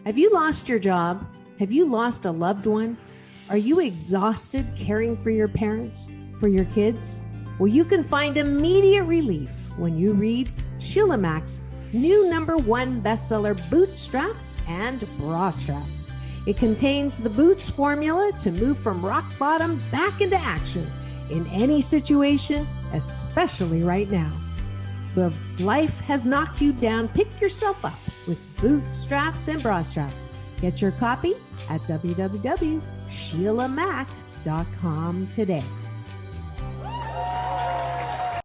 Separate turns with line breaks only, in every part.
Have you lost your job? Have you lost a loved one? Are you exhausted caring for your parents, for your kids? Well, you can find immediate relief when you read Sheila Mack's new #1 bestseller, Bootstraps and Bra Straps. It contains the Boots formula to move from rock bottom back into action in any situation, especially right now. If life has knocked you down, pick yourself up with Bootstraps and Bra Straps. Get your copy at www.sheilamac.com today.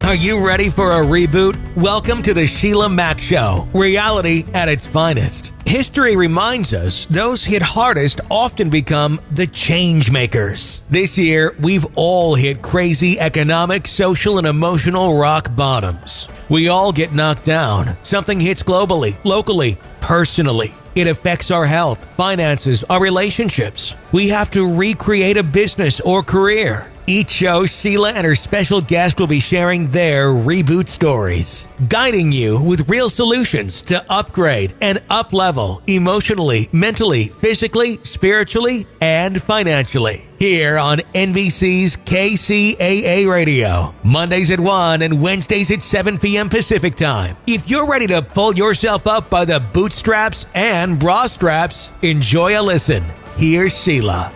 Are you ready for a reboot? Welcome to the Sheila Mack Show, reality at its finest. History reminds us those hit hardest often become the change makers. This year, we've all hit crazy economic, social, and emotional rock bottoms. We all get knocked down. Something hits globally, locally, personally. It affects our health, finances, our relationships. We have to recreate a business or career. Each show, Sheila and her special guest will be sharing their reboot stories, guiding you with real solutions to upgrade and up-level emotionally, mentally, physically, spiritually, and financially. Here on NBC's KCAA Radio, Mondays at 1 and Wednesdays at 7 p.m. Pacific Time. If you're ready to pull yourself up by the bootstraps and bra straps, enjoy a listen. Here's Sheila.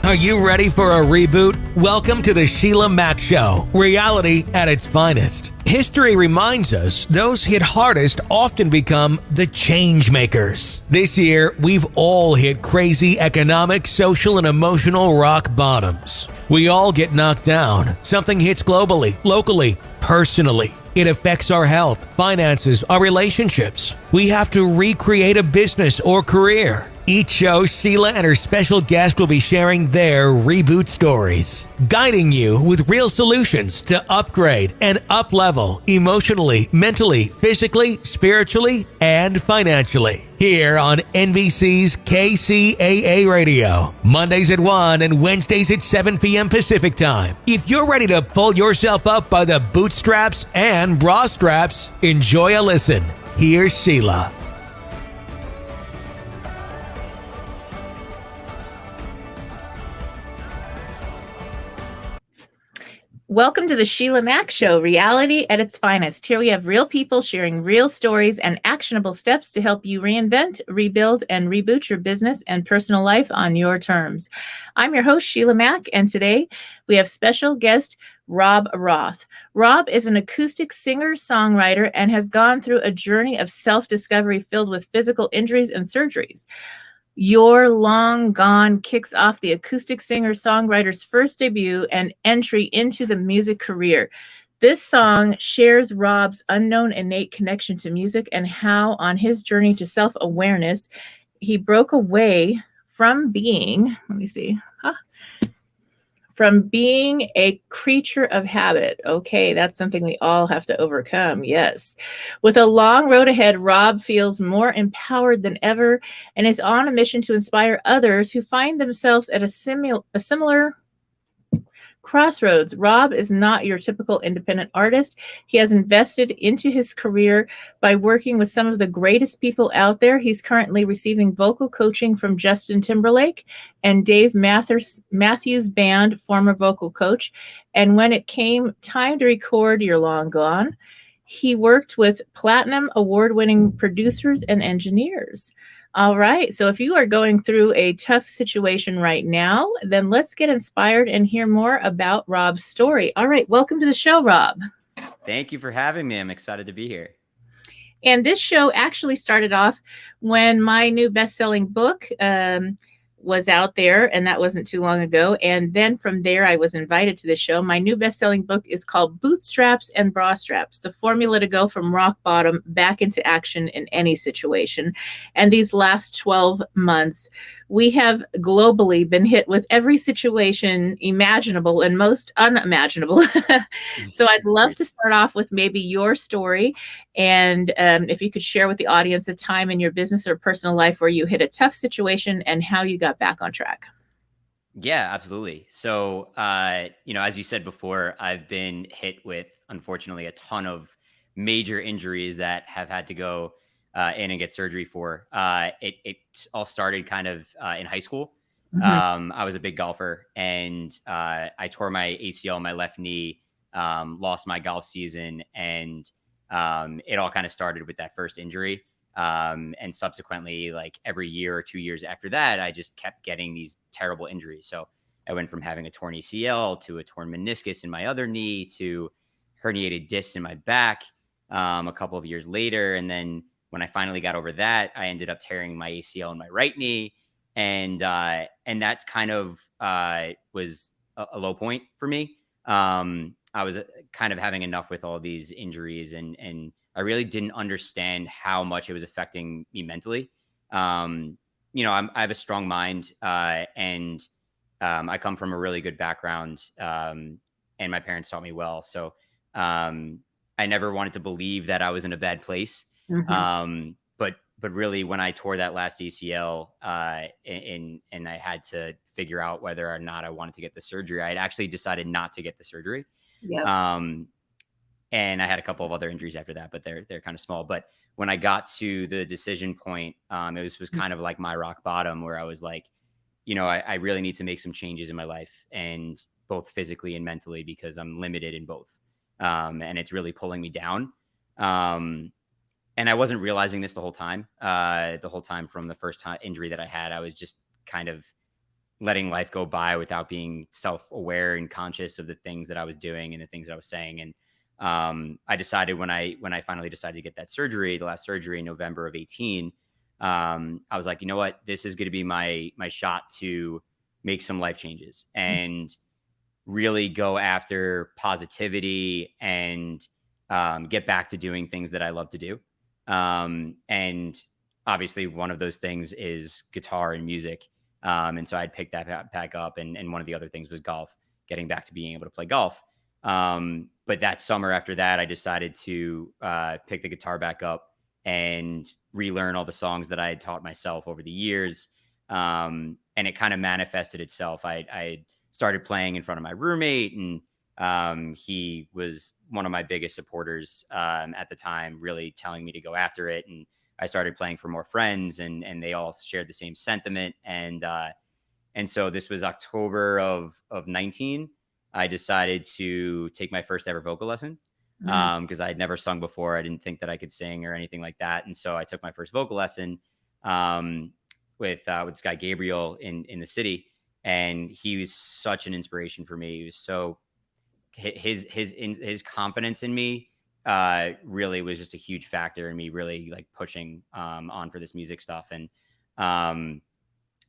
Are you ready for a reboot? Welcome to the Sheila Mack Show, reality at its finest. History reminds us those hit hardest often become the change makers. This year, we've all hit crazy economic, social, and emotional rock bottoms. We all get knocked down. Something hits globally, locally, personally. It affects our health, finances, our relationships. We have to recreate a business or career. Each show, Sheila and her special guest will be sharing their reboot stories, guiding you with real solutions to upgrade and up-level emotionally, mentally, physically, spiritually, and financially. Here on NBC's KCAA Radio, Mondays at 1 and Wednesdays at 7 p.m. Pacific Time. If you're ready to pull yourself up by the bootstraps and bra straps, enjoy a listen. Here's Sheila.
Welcome to the Sheila Mack Show, reality at its finest. Here we have real people sharing real stories and actionable steps to help you reinvent, rebuild, and reboot your business and personal life on your terms. I'm your host, Sheila Mack, and today we have special guest Rob Roth. Rob is an acoustic singer-songwriter and has gone through a journey of self-discovery filled with physical injuries and surgeries. You're Long Gone kicks off the acoustic singer-songwriter's first debut and entry into the music career. This song shares Rob's unknown innate connection to music and how, on his journey to self-awareness, he broke away from being, from being a creature of habit. Okay, that's something we all have to overcome, yes. With a long road ahead, Rob feels more empowered than ever and is on a mission to inspire others who find themselves at a similar crossroads. Rob is not your typical independent artist. He has invested into his career by working with some of the greatest people out there. He's currently receiving vocal coaching from Justin Timberlake and Dave Matthews Band, former vocal coach. And when it came time to record You're Long Gone, he worked with platinum award-winning producers and engineers. All right. So if you are going through a tough situation right now, then let's get inspired and hear more about Rob's story. All right. Welcome to the show, Rob.
Thank you for having me. I'm excited to be here.
And this show actually started off when my new best-selling book was out there, and that wasn't too long ago. And then from there, I was invited to the show. My new best-selling book is called Bootstraps and Bra Straps, the formula to go from rock bottom back into action in any situation. And these last 12 months, we have globally been hit with every situation imaginable and most unimaginable. So I'd love to start off with maybe your story. And if you could share with the audience a time in your business or personal life where you hit a tough situation and how you got back on track.
Yeah, absolutely. So, as you said before, I've been hit with, unfortunately, a ton of major injuries that have had to go in and get surgery for. It all started kind of in high school.
Mhm.
I was a big golfer, and I tore my ACL in my left knee, lost my golf season, and it all kind of started with that first injury. And subsequently, like every year or 2 years after that, I just kept getting these terrible injuries. So I went from having a torn ACL to a torn meniscus in my other knee to herniated discs in my back a couple of years later. And then when I finally got over that, I ended up tearing my ACL in my right knee. And that kind of was a low point for me. I was kind of having enough with all these injuries, and I really didn't understand how much it was affecting me mentally. Um, I have a strong mind, and I come from a really good background, and my parents taught me well. So I never wanted to believe that I was in a bad place.
Mhm.
But really, when I tore that last ACL, and I had to figure out whether or not I wanted to get the surgery, I had actually decided not to get the surgery.
Yep.
Um, and I had a couple of other injuries after that, but they're kind of small. But when I got to the decision point, it was kind of like my rock bottom, where I was like, I really need to make some changes in my life, and both physically and mentally, because I'm limited in both, and it's really pulling me down. Um, and I wasn't realizing this the whole time. The whole time from the first injury that I had, I was just kind of letting life go by without being self-aware and conscious of the things that I was doing and the things that I was saying. And I decided when I finally decided to get that surgery, the last surgery in November of 18, I was like, you know what, this is going to be my shot to make some life changes and really go after positivity and get back to doing things that I love to do. And obviously, one of those things is guitar and music. And so I'd pick that back up. And one of the other things was golf, getting back to being able to play golf. But that summer after that, I decided to pick the guitar back up and relearn all the songs that I had taught myself over the years. And it kind of manifested itself. I started playing in front of my roommate, and he was one of my biggest supporters at the time, really telling me to go after it. And I started playing for more friends, and they all shared the same sentiment. And so this was October of 19. I decided to take my first ever vocal lesson
Mm.
because I had never sung before. I didn't think that I could sing or anything like that. And so I took my first vocal lesson um, with this guy Gabriel in the city, and he was such an inspiration for me. He was so his confidence in me really was just a huge factor in me really like pushing on for this music stuff. And um,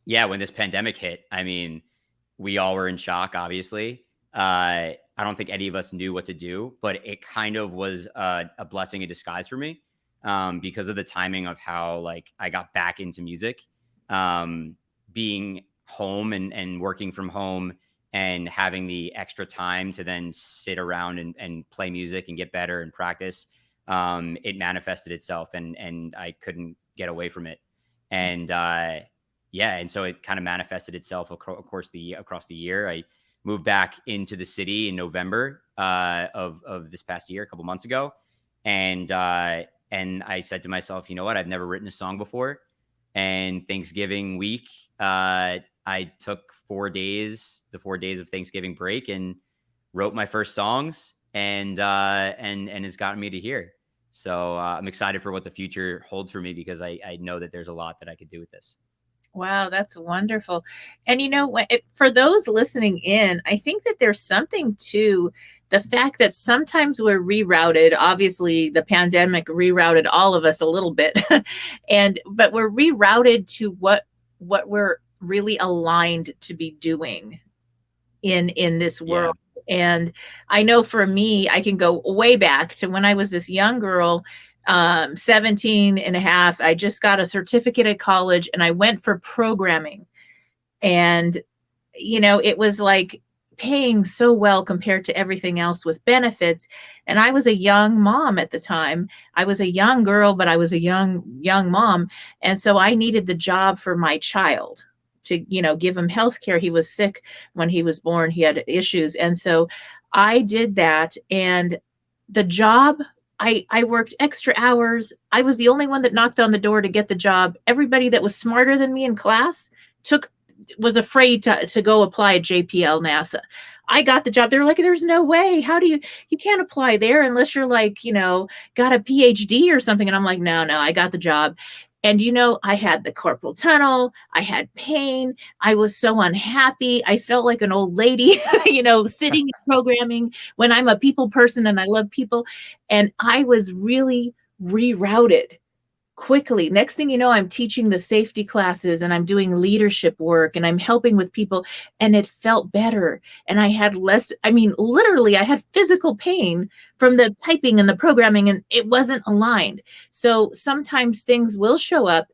yeah, when this pandemic hit, I mean, we all were in shock, obviously. I don't think any of us knew what to do, but it kind of was a blessing in disguise for me because of the timing of how like I got back into music, being home and working from home and having the extra time to then sit around and play music and get better and practice. It manifested itself, and I couldn't get away from it. And yeah, and so it kind of manifested itself across the year. I moved back into the city in November of this past year, a couple months ago, and I said to myself, you know what, I've never written a song before. And Thanksgiving week, I took 4 days, the 4 days of Thanksgiving break, and wrote my first songs, and it's gotten me to here. So I'm excited for what the future holds for me, because I know that there's a lot that I could do with this.
Wow, that's wonderful. And for those listening in, I think that there's something to the fact that sometimes we're rerouted. Obviously, the pandemic rerouted all of us a little bit, but we're rerouted to what we're really aligned to be doing in this
Yeah.
world. And I know for me, I can go way back to when I was this young girl, 17 and a half. I just got a certificate at college, and I went for programming. And, it was like paying so well compared to everything else with benefits. And I was a young mom at the time. I was a young girl, but I was a young mom. And so I needed the job for my child give him health care. He was sick when he was born. He had issues. And so I did that. And the job, I worked extra hours. I was the only one that knocked on the door to get the job. Everybody that was smarter than me in class was afraid to go apply at JPL NASA. I got the job. They were like, there's no way. How do you can't apply there unless you're like, got a PhD or something. And I'm like, no, I got the job. And, I had the carpal tunnel. I had pain. I was so unhappy. I felt like an old lady, sitting and programming when I'm a people person and I love people. And I was really rerouted quickly. Next thing you know, I'm teaching the safety classes and I'm doing leadership work and I'm helping with people, and it felt better. And I had literally I had physical pain from the typing and the programming, and it wasn't aligned. So sometimes things will show up.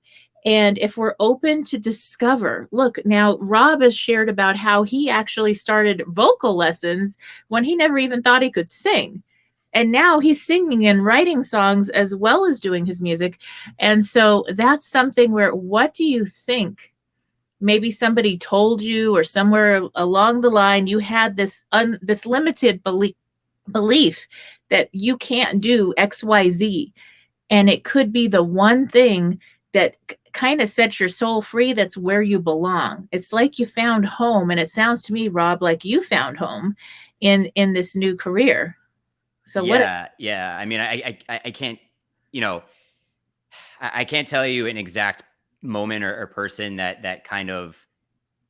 And if we're open to discover, look, now Rob has shared about how he actually started vocal lessons when he never even thought he could sing. And now he's singing and writing songs as well as doing his music. And so that's something where, what do you think? Maybe somebody told you, or somewhere along the line, you had this limited belief that you can't do X, Y, Z. And it could be the one thing that kind of sets your soul free. That's where you belong. It's like you found home. And it sounds to me, Rob, like you found home in this new career. So
yeah. I mean, I can't, I can't tell you an exact moment or person that kind of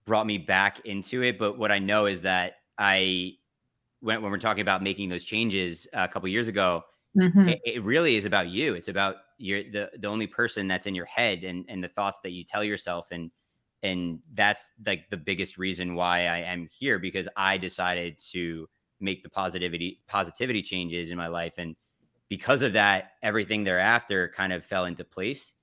brought me back into it. But what I know is that when we're talking about making those changes a couple of years ago, it really is about you. It's about the only person that's in your head and the thoughts that you tell yourself. And that's like the biggest reason why I am here, because I decided to make the positivity changes in my life. And because of that, everything thereafter kind of fell into place.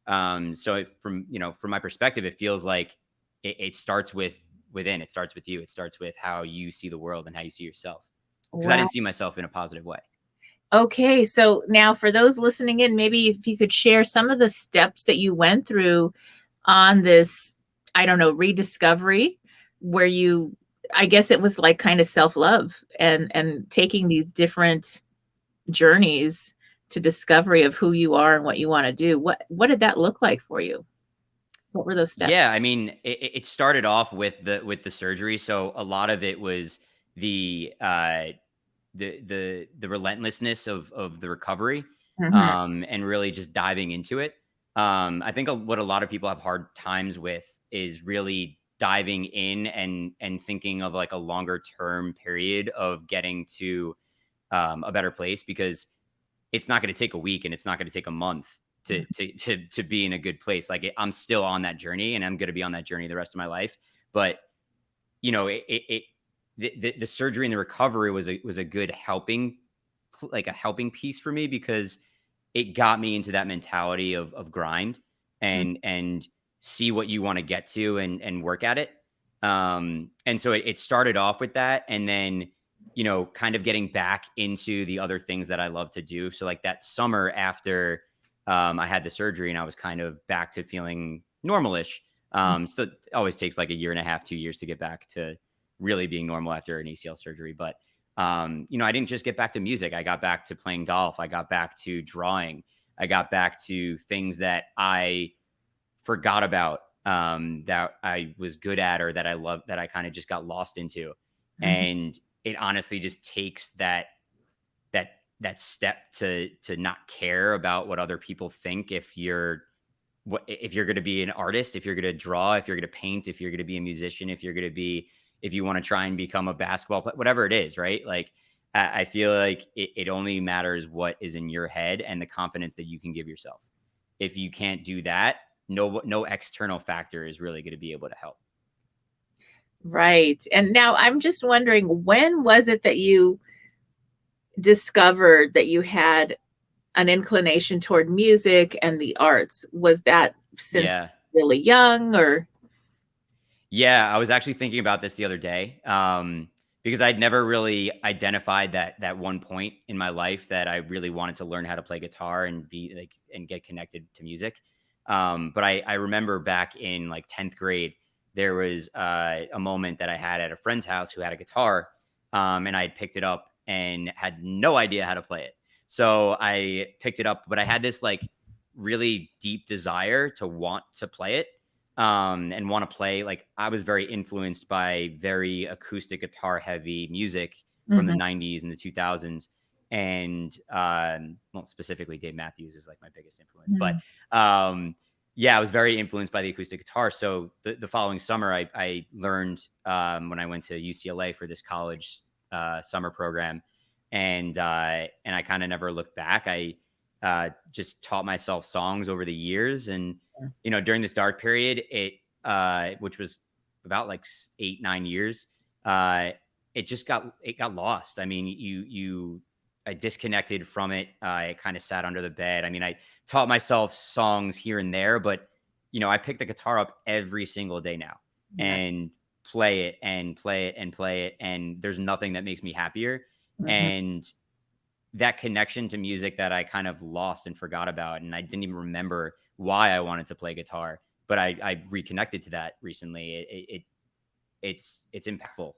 So from my perspective, it feels like it starts within. It starts with you. It starts with how you see the world and how you see yourself. Because I didn't see myself in a positive way.
Okay. So now for those listening in, maybe if you could share some of the steps that you went through on this, rediscovery, where I guess it was like kind of self-love and taking these different journeys to discovery of who you are and what you want to do. What did that look like for you? What were those steps?
Yeah, I mean, it started off with the surgery. So a lot of it was the relentlessness of the recovery, and really just diving into it. I think what a lot of people have hard times with is really diving in and thinking of like a longer term period of getting to a better place, because it's not going to take a week and it's not going to take a month to be in a good place. Like I'm still on that journey, and I'm going to be on that journey the rest of my life. But the surgery and the recovery was a good helping piece for me, because it got me into that mentality of grind and see what you want to get to and work at it. And so it started off with that, and then, kind of getting back into the other things that I love to do. So like that summer after I had the surgery and I was kind of back to feeling normalish. Still always takes like a year and a half, 2 years to get back to really being normal after an ACL surgery. But, I didn't just get back to music. I got back to playing golf. I got back to drawing. I got back to things that I forgot about, that I was good at, or that I loved, that I kind of just got lost into. And it honestly just takes that step to not care about what other people think. If you're going to be an artist, if you're going to draw, if you're going to paint, if you're going to be a musician, if you want to try and become a basketball player, whatever it is, right? Like, I feel like it only matters what is in your head and the confidence that you can give yourself. If you can't do that, no external factor is really going to be able to help.
Right. And now I'm just wondering, when was it that you discovered that you had an inclination toward music and the arts? Was that since really young, or?
Yeah, I was actually thinking about this the other day, because I'd never really identified that one point in my life that I really wanted to learn how to play guitar and get connected to music. But I remember back in like 10th grade, there was a moment that I had at a friend's house who had a guitar, and I had picked it up and had no idea how to play it. So I picked it up, but I had this like really deep desire to want to play it, and want to play. Like, I was very influenced by very acoustic guitar heavy music from the 90s and the 2000s. And well, specifically Dave Matthews is like my biggest influence. But yeah, I was very influenced by the acoustic guitar. So the following summer, I learned when I went to UCLA for this college summer program, and I kind of never looked back. I just taught myself songs over the years, and during this dark period, which was about like 8-9 years, it got lost. I mean, I disconnected from it. I kind of sat under the bed. I mean, I taught myself songs here and there, but I pick the guitar up every single day now and play it and play it and play it. And there's nothing that makes me happier. And that connection to music that I kind of lost and forgot about, and I didn't even remember why I wanted to play guitar, but I reconnected to that recently. It's impactful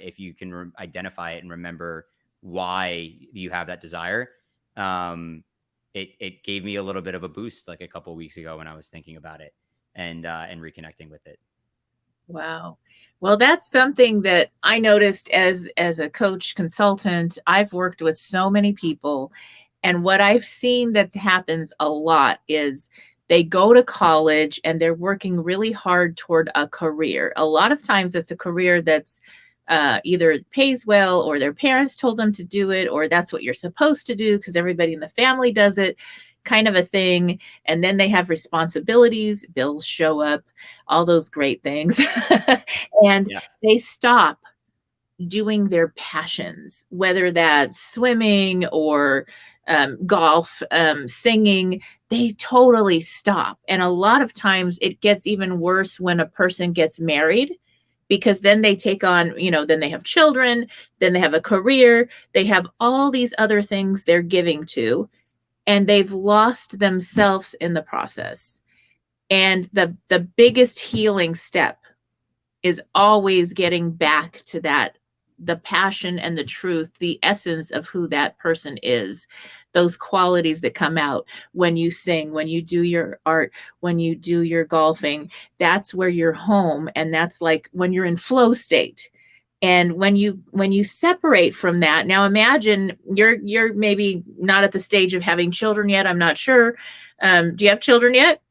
if you can identify it and remember why you have that desire. It gave me a little bit of a boost like a couple of weeks ago when I was thinking about it and reconnecting with it.
Wow. Well, that's something that I noticed as a coach consultant. I've worked with so many people, and what I've seen that happens a lot is they go to college and they're working really hard toward a career. A lot of times it's a career that's either pays well, or their parents told them to do it, or that's what you're supposed to do because everybody in the family does it, kind of a thing. And then they have responsibilities, bills show up, all those great things. And they stop doing their passions, whether that's swimming or golf, singing. They totally stop. And a lot of times it gets even worse when a person gets married, because then they take on, then they have children, then they have a career, they have all these other things they're giving to, and they've lost themselves in the process. And the biggest healing step is always getting back to that, the passion and the truth, the essence of who that person is, those qualities that come out when you sing, when you do your art, when you do your golfing. That's where you're home. And that's like when you're in flow state. And when you separate from that, now imagine you're maybe not at the stage of having children yet. I'm not sure. Do you have children yet?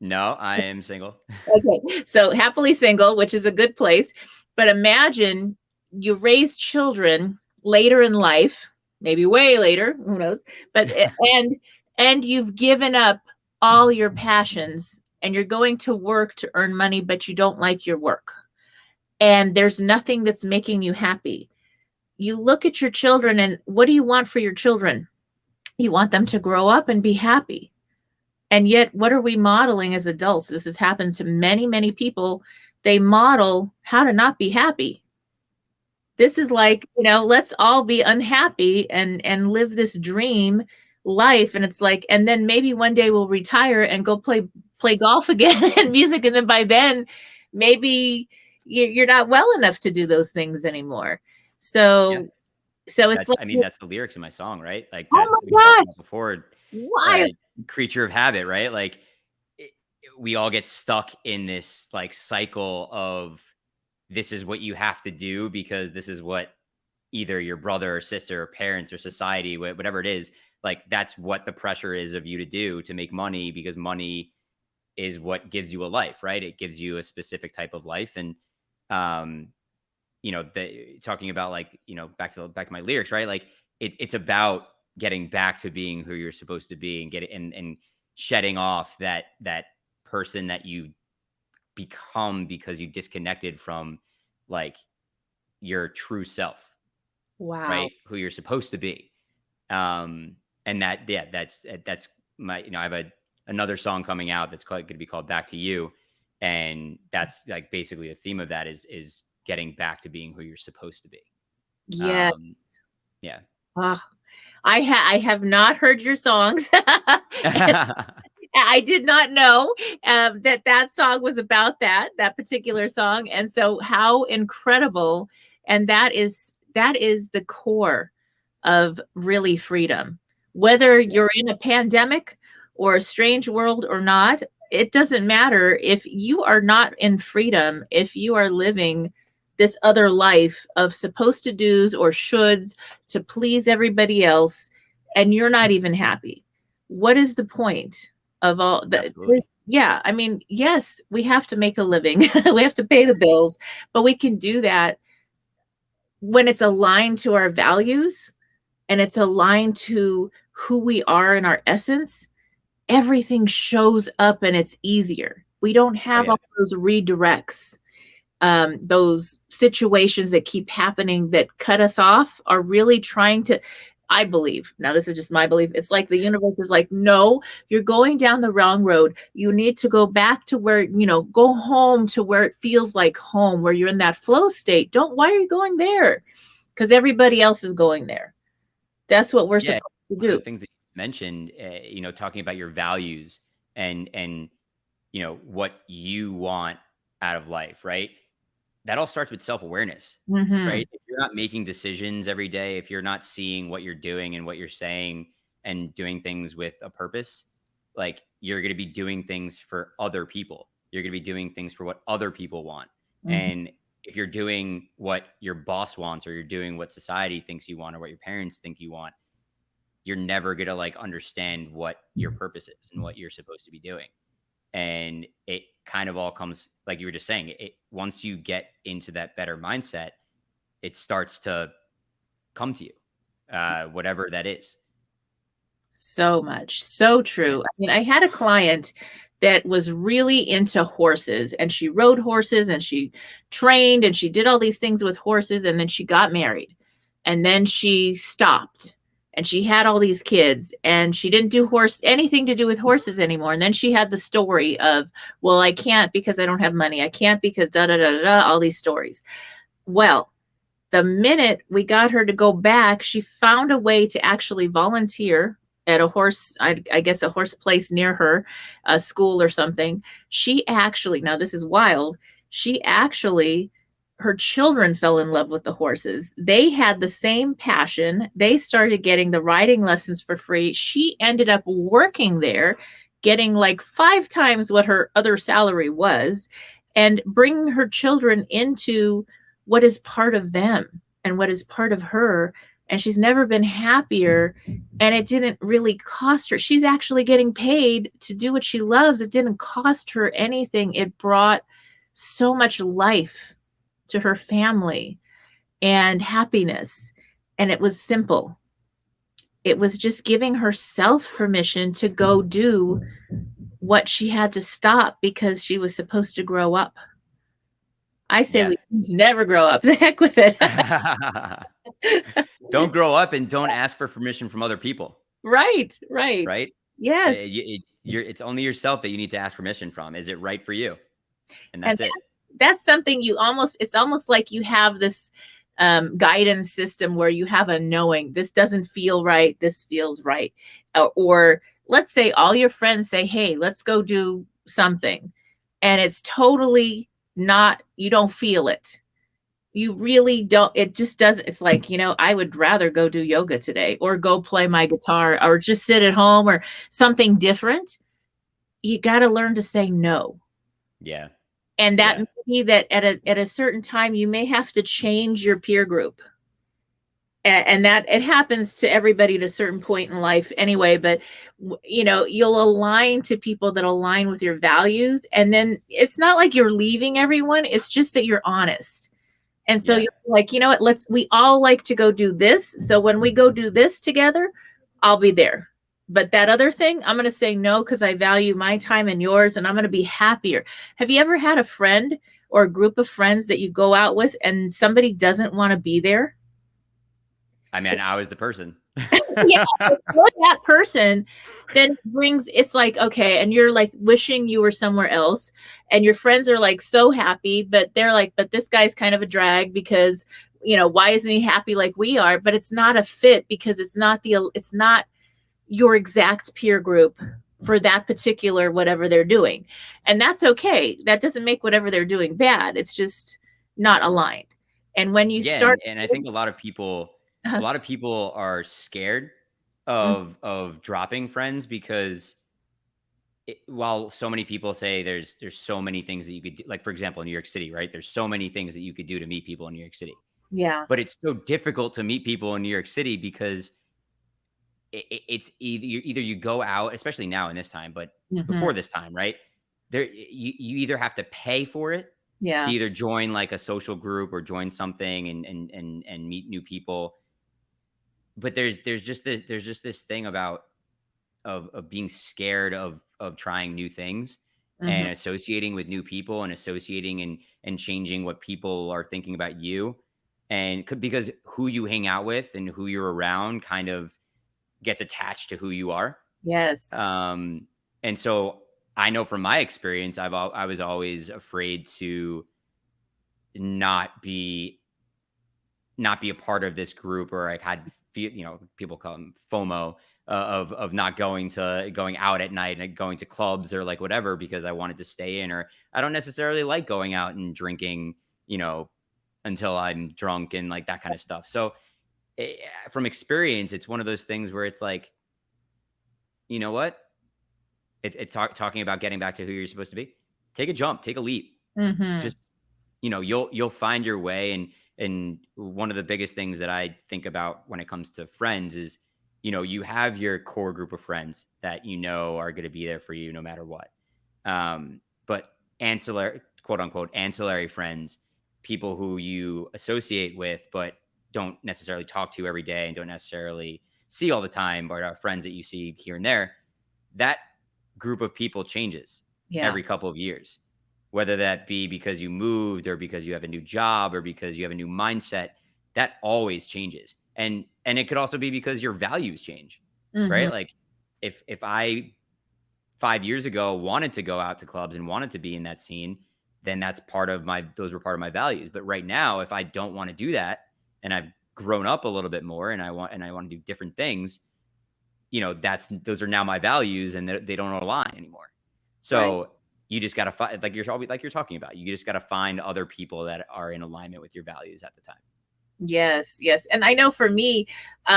No, I am single.
Okay. So happily single, which is a good place. But imagine you raise children later in life, maybe way later, who knows? But and you've given up all your passions, and you're going to work to earn money, but you don't like your work. And there's nothing that's making you happy. You look at your children, and what do you want for your children? You want them to grow up and be happy. And yet, what are we modeling as adults? This has happened to many, many people. They model how to not be happy. This is like, let's all be unhappy and live this dream life. And it's like, and then maybe one day we'll retire and go play golf again and music. And then by then, maybe you're not well enough to do those things anymore. So it's like,
I mean, that's the lyrics in my song, right? Like,
oh my God,
before,
why?
Creature of habit, right? Like, we all get stuck in this like cycle of, this is what you have to do because this is what either your brother or sister or parents or society, whatever it is, like, that's what the pressure is of you to do to make money, because money is what gives you a life, right? It gives you a specific type of life. And, talking about like, back to my lyrics, right? Like it's about getting back to being who you're supposed to be and and shedding off that person that you become because you disconnected from like your true self.
Wow.
Right. Who you're supposed to be. And that's my, I have another song coming out that's going to be called Back to You. And that's like basically the theme of that is getting back to being who you're supposed to be.
Yes.
Yeah.
I have not heard your songs. I did not know that song was about that particular song. And so how incredible. And that is the core of really freedom. Whether you're in a pandemic or a strange world or not, it doesn't matter if you are not in freedom, if you are living this other life of supposed to do's or shoulds to please everybody else, and you're not even happy. What is the point of all that? Yeah, I mean, yes, we have to make a living. We have to pay the bills, but we can do that when it's aligned to our values and it's aligned to who we are in our essence. Everything shows up and it's easier. We don't have all those redirects. Those situations that keep happening that cut us off are really trying to, I believe, now this is just my belief, it's like the universe is like, no, you're going down the wrong road. You need to go back to where, go home to where it feels like home, where you're in that flow state. Why are you going there? Because everybody else is going there. That's what we're supposed to do.
The things that you mentioned, talking about your values and what you want out of life, right? That all starts with self-awareness, right? If you're not making decisions every day, if you're not seeing what you're doing and what you're saying and doing things with a purpose, like you're going to be doing things for other people. You're going to be doing things for what other people want. And if you're doing what your boss wants, or you're doing what society thinks you want, or what your parents think you want, you're never going to understand what your purpose is and what you're supposed to be doing. And it kind of all comes, like you were just saying, once you get into that better mindset, it starts to come to you, whatever that is.
So much. So true. I mean, I had a client that was really into horses, and she rode horses and she trained and she did all these things with horses. And then she got married, and then she stopped. And she had all these kids, and she didn't do anything to do with horses anymore. And then she had the story of, well, I can't because I don't have money. I can't because all these stories. Well, the minute we got her to go back, she found a way to actually volunteer at a horse, I guess a horse place near her, a school or something. She actually, now this is wild, her children fell in love with the horses. They had the same passion. They started getting the riding lessons for free. She ended up working there, getting like 5 times what her other salary was, and bringing her children into what is part of them and what is part of her. And she's never been happier. And it didn't really cost her. She's actually getting paid to do what she loves. It didn't cost her anything. It brought so much life to her family and happiness. And it was simple. It was just giving herself permission to go do what she had to stop because she was supposed to grow up. I say we never grow up. The heck with it.
Don't grow up and don't ask for permission from other people.
Right. Yes.
It's only yourself that you need to ask permission from. Is it right for you? And that's it.
That's something it's almost like you have this guidance system where you have a knowing, this doesn't feel right, this feels right. Or let's say all your friends say, hey, let's go do something. And it's totally not, you don't feel it. You really don't, it just doesn't, it's like, I would rather go do yoga today or go play my guitar or just sit at home or something different. You got to learn to say no.
Yeah.
And that may be that at a certain time, you may have to change your peer group. And that it happens to everybody at a certain point in life anyway. But, you'll align to people that align with your values. And then it's not like you're leaving everyone. It's just that you're honest. And so you're like, you know what, we all like to go do this. So when we go do this together, I'll be there. But that other thing, I'm going to say no because I value my time and yours, and I'm going to be happier. Have you ever had a friend or a group of friends that you go out with and somebody doesn't want to be there?
I mean, I was the person.
Yeah, that person then it's like, okay, and you're like wishing you were somewhere else, and your friends are like so happy, but they're like, but this guy's kind of a drag because, why isn't he happy like we are? But it's not a fit because it's not your exact peer group. for that particular whatever they're doing. And that's okay. That doesn't make whatever they're doing bad. It's just not aligned. And when you
Yeah,
start,
and I think a lot of people are scared of dropping friends because while so many people say there's so many things that you could do, like for example, in New York City, right? There's so many things that you could do to meet people in New York City.
yeah,
But it's so difficult to meet people in New York City because it's either you go out, especially now in this time, but before this time, right? There you either have to pay for it to
yeah,
either join like a social group or join something and meet new people. But there's just this thing about of being scared of trying new things and associating with new people and associating and changing what people are thinking about you. And because who you hang out with and who you're around kind of gets attached to who you are.
yes,
And so I know from my experience, I was always afraid to not be a part of this group, or I had, people call them FOMO, of not going out at night and going to clubs or like whatever, because I wanted to stay in, or I don't necessarily like going out and drinking, until I'm drunk and like that kind of stuff. So from experience, it's one of those things where it's like, you know what? It's talking about getting back to who you're supposed to be. Take a jump, take a leap. Just, you'll find your way. And one of the biggest things that I think about when it comes to friends is, you have your core group of friends that are going to be there for you no matter what. But ancillary, quote unquote, ancillary friends, people who you associate with, but don't necessarily talk to every day and don't necessarily see all the time, but are friends that you see here and there, that group of people changes every couple of years, whether that be because you moved or because you have a new job or because you have a new mindset. That always changes. And it could also be because your values change, right? Like if I 5 years ago wanted to go out to clubs and wanted to be in that scene, then those were part of my values. But right now, if I don't want to do that and I've grown up a little bit more and I want to do different things, those are now my values and they don't align anymore. So you just got to find, like you're talking about, you just got to find other people that are in alignment with your values at the time.
Yes, yes. And I know for me,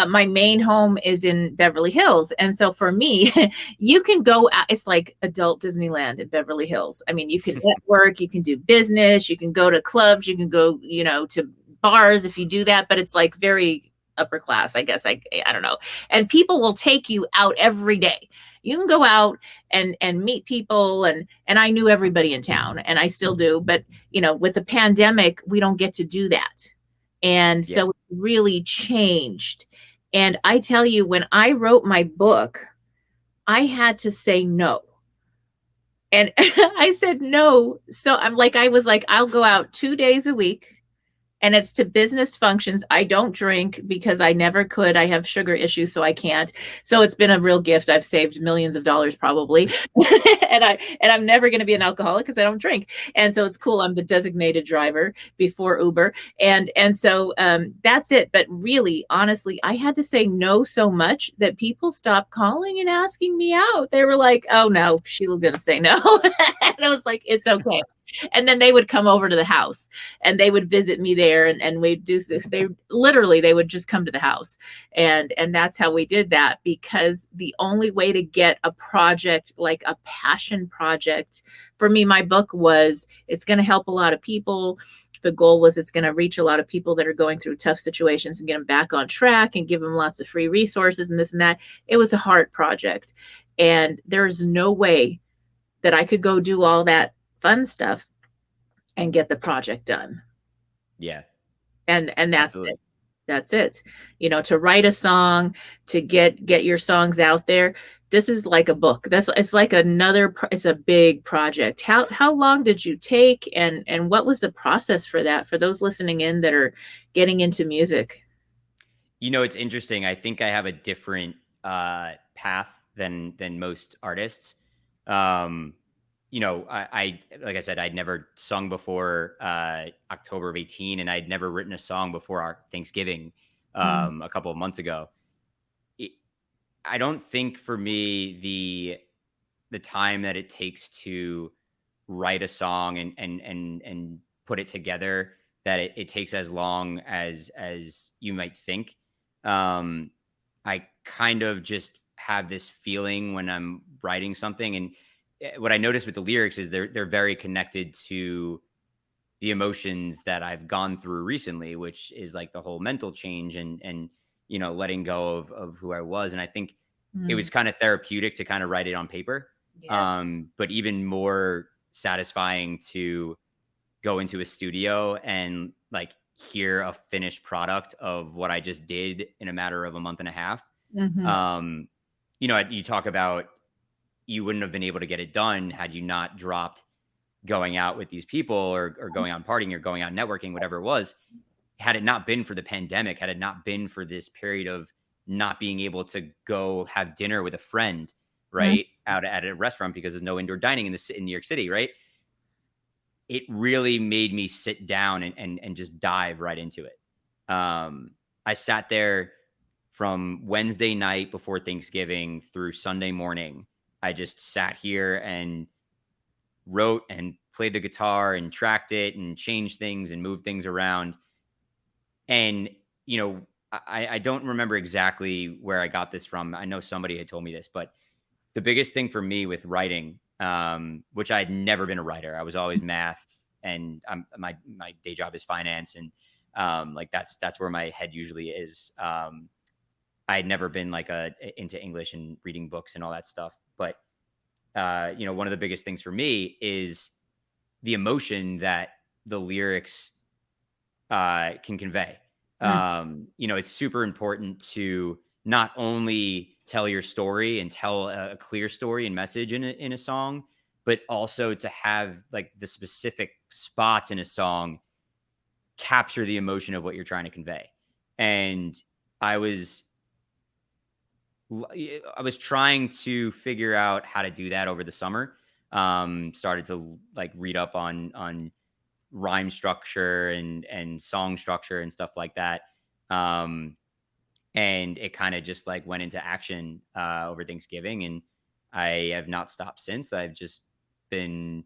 my main home is in Beverly Hills. And so for me, you can go out, it's like adult Disneyland in Beverly Hills. I mean, you can network, you can do business, you can go to clubs, you can go, to bars if you do that, but it's like very upper class, I guess. I don't know. And people will take you out every day. You can go out and meet people, and I knew everybody in town, and I still do, but with the pandemic, we don't get to do that. And so it really changed. And I tell you, when I wrote my book, I had to say no. And I said no. So I was like, I'll go out 2 days a week. And it's to business functions. I don't drink because I never could. I have sugar issues, so I can't. So it's been a real gift. I've saved millions of dollars probably. and I'm never going to be an alcoholic because I don't drink. And so it's cool. I'm the designated driver before Uber. And so that's it. But really, honestly, I had to say no so much that people stopped calling and asking me out. They were like, oh no, Sheila's going to say no. And I was like, it's okay. And then they would come over to the house and they would visit me there, and we'd do this. They would just come to the house. And that's how we did that, because the only way to get a project, like a passion project for me, my book was, it's going to help a lot of people. The goal was it's going to reach a lot of people that are going through tough situations and get them back on track and give them lots of free resources and this and that. It was a heart project. And there's no way that I could go do all that fun stuff and get the project done.
Yeah.
And that's
Absolutely.
it. That's it. To write a song, to get your songs out there. This is like a book. It's like it's a big project. How long did you take, and what was the process for that, for those listening in that are getting into music?
It's interesting. I think I have a different path than most artists. I like I said, I'd never sung before October of 2018, and I'd never written a song before our Thanksgiving a couple of months ago. I don't think for me the time that it takes to write a song and put it together, that it takes as long as you might think. I kind of just have this feeling when I'm writing something, and what I notice with the lyrics is they're very connected to the emotions that I've gone through recently, which is like the whole mental change and letting go of who I was. And I think it was kind of therapeutic to kind of write it on paper.
Yes.
But even more satisfying to go into a studio and like hear a finished product of what I just did in a matter of a month and a half. Um, you talk about you wouldn't have been able to get it done had you not dropped going out with these people or going out partying or going out networking, whatever it was. Had it not been for the pandemic, had it not been for this period of not being able to go have dinner with a friend, right, out at a restaurant because there's no indoor dining in New York City, right? It really made me sit down and just dive right into it. I sat there from Wednesday night before Thanksgiving through Sunday morning. I just sat here and wrote and played the guitar and tracked it and changed things and moved things around. And, I don't remember exactly where I got this from. I know somebody had told me this, but the biggest thing for me with writing, which I had never been a writer. I was always math, and my day job is finance, and like that's where my head usually is. I had never been like into English and reading books and all that stuff, but one of the biggest things for me is the emotion that the lyrics can convey. It's super important to not only tell your story and tell a clear story and message in a song, but also to have like the specific spots in a song capture the emotion of what you're trying to convey. And I was trying to figure out how to do that over the summer. Started to like read up on rhyme structure and song structure and stuff like that. And it kind of just like went into action over Thanksgiving, and I have not stopped since. I've just been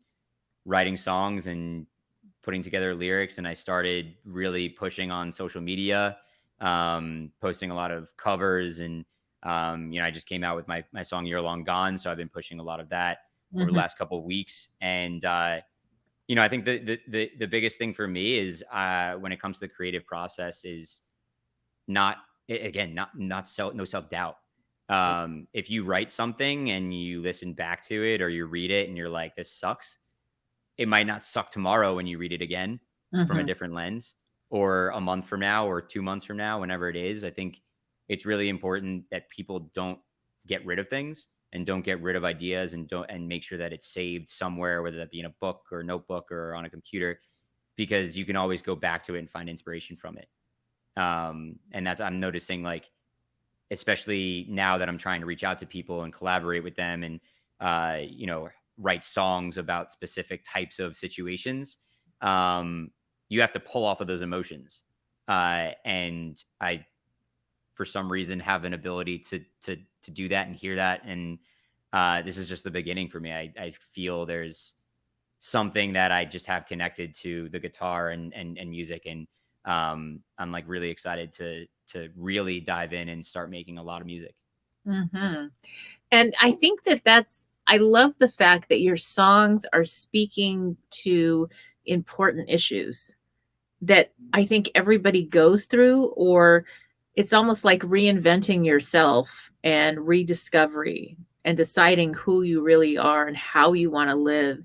writing songs and putting together lyrics, and I started really pushing on social media, posting a lot of covers, and I just came out with my song "You're Long Gone," so I've been pushing a lot of that over the last couple of weeks. And I think the biggest thing for me is when it comes to the creative process is no self-doubt. If you write something and you listen back to it or you read it and you're like, this sucks, it might not suck tomorrow when you read it again from a different lens, or a month from now or 2 months from now, whenever it is. I think it's really important that people don't get rid of things and don't get rid of ideas, and make sure that it's saved somewhere, whether that be in a book or notebook or on a computer, because you can always go back to it and find inspiration from it. And that's, I'm noticing, like, especially now that I'm trying to reach out to people and collaborate with them and, write songs about specific types of situations. You have to pull off of those emotions. And I, for some reason, have an ability to do that and hear that. And this is just the beginning for me. I feel there's something that I just have connected to the guitar and music. And I'm like really excited to really dive in and start making a lot of music.
And I think I love the fact that your songs are speaking to important issues that I think everybody goes through, or it's almost like reinventing yourself and rediscovery and deciding who you really are and how you want to live.